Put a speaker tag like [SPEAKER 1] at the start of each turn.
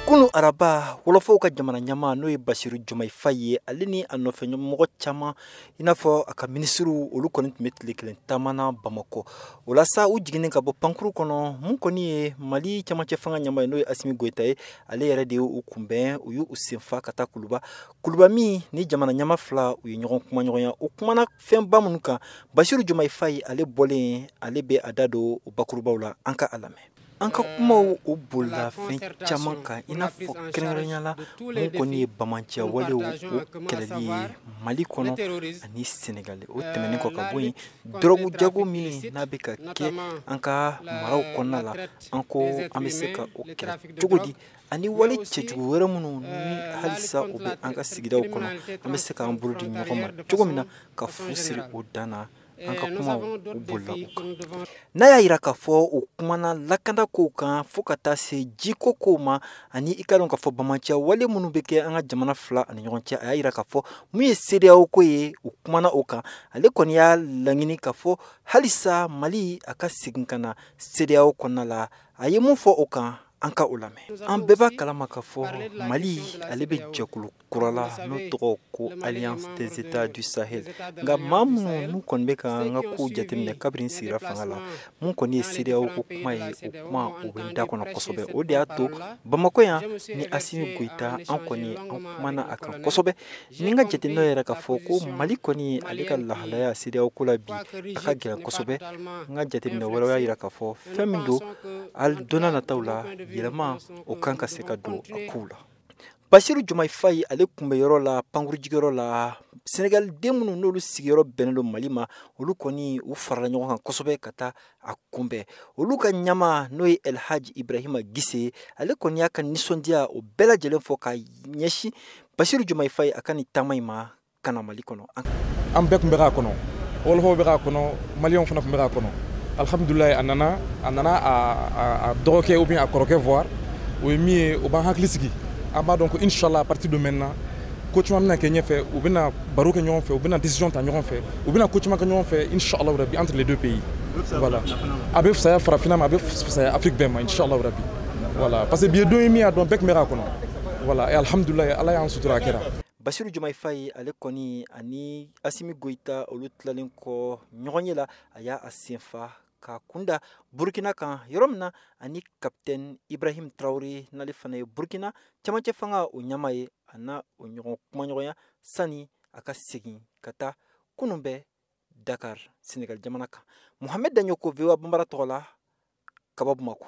[SPEAKER 1] Kunu araba wolofo ka jamana ɲama n'o ye Basiru Jomai Faye ale ni a nɔfɛ ɲɛmɔgɔ caman i n'a fɔ a ka ministres olu kɔni tun bɛ tile kelen taamana Bamakɔ o la sa u jiginnen ka bɔ pankuru kɔnɔ mun kɔni ye Mali camancɛ fanga ɲama ye n'o ye Asimi Goita ye ale yɛrɛ de y'u kunbɛn u y'u senfa ka taa Kuluba min ni jamana ɲama fila u ye ɲɔgɔn kuma ɲɔgɔnya o kumana fɛnba minnu kan Basiru Jomai Faye ale bɔlen ale bɛ a da don o bakurubaw la an ka a lamɛn. An ka kumaw o bolila fɛn caman kan i n'a fɔ kɛrɛnkɛrɛnyala mun kɔni ye bamanciya walew o kɛlɛli ye Mali kɔnɔ ani Senegal o tɛmɛnen kɔ ka bɔ yen dɔrɔgu jago min n'a bɛ ka kɛ an ka maraw kɔnɔna la an ko an bɛ se ka o kɛlɛ cogo di ani wale cɛjugu wɛrɛ minnu ni halisa o bɛ an ka sigidaw kɔnɔ an bɛ se k'an bolo di ɲɔgɔn ma cogo min na ka fu siri o dan na an ka kumaw u bolila o kan n'a y'a yira k'a fɔ o kumana lakanda kow kan fo ka taa se jiko kow ma ani i ka dɔn k'a fɔ bamanciya wale minnu bɛ kɛ an ka jamana fila ani ɲɔgɔn cɛ a y'a yira k'a fɔ mun ye CEDEAO ko ye o kumana o kan ale kɔni y'a laɲini k'a fɔ halisa Mali a ka segin ka na CEDEAO kɔnɔna la a ye mun fɔ o kan an ka o lamɛn an bɛɛ b'a kalama k'a fɔ Mali ale bɛ jɛkulu kura la n'o tɔgɔ ko Alliance des États du Sahel nka maa minnu n'u kɔni bɛ ka an ka kow jateminɛ kabini n sigira fanga la mun kɔni ye CEDEAO ko kuma ye o kuma o bɛ n da kɔnɔ kosɛbɛ o de y'a to Bamakɔ yan ni Asimi Goita an kɔni an kumana a kan kosɛbɛ ni n ka jateminɛ yɛrɛ k'a fɔ ko Mali kɔni ale ka lahalaya CEDEAO ko la bi a ka gɛlɛn kosɛbɛ n ka jateminɛ wɛrɛw y'a yira k'a fɔ fɛn min don hali donna nataw la yɛlɛma o kan ka se ka don a kow la Basiru Jomai Faye ale kunbɛyɔrɔ la pankurujigiyɔrɔ la Senegal den minnu n'olu sigiyɔrɔ bɛnnen don Mali ma olu kɔni u farala ɲɔgɔn kan kosɛbɛ ka taa a kunbɛn olu ka ɲama n'o ye Elhaji Ibrahima Gise ale kɔni y'a ka nisɔndiya o bɛɛ lajɛlen fɔ ka ɲɛsin Basiru Jomai Faye a ka nin taama in ma ka na Mali kɔnɔ
[SPEAKER 2] an bɛɛ tun bɛ k'a kɔnɔ wolofaw bɛ k'a kɔnɔ maliyɛnw fana tun bɛ k'a kɔnɔ alhamdulilayi a nana a dɔgɔkɛ ou bien a kɔrɔkɛ voir o ye min ye o b'an hakili sigi an b'a dɔn ko inchallah à partir de maintenant ko caman bɛna kɛ ɲɛfɛ u bɛna baro kɛ ɲɔgɔn fɛ u bɛna décision ta ɲɔgɔn fɛ u bɛna ko caman kɛ ɲɔgɔn fɛ inchallah rabi entre les deux pays voilà a bɛ fisaya farafinna ma a bɛ fisaya Afrique bɛɛ ma inchallah rabi voilà parce que bi ye don ye min y'a dɔn bɛɛ tun bɛ k'a kɔnɔ voilà et alhamdulilayi ala y'an sutura a kɛra
[SPEAKER 1] Basiru Jomai Faye ale kɔni ani Asimi Goita olu tilalen kɔ ɲɔgɔn ye la a y'a senfa ka kunda Burkina kan yɔrɔ min na ani capitaine Ibrahim Traoré n'ale fana ye Burkina camancɛ fanga o ɲama ye a na o ɲɔgɔn kumaɲɔgɔnya sani a ka segin ka taa kunun bɛ Dakar Senegal jamana kan Mohamed Daɲoko VOA Banbara tɔgɔ la ka bɔ Bamakɔ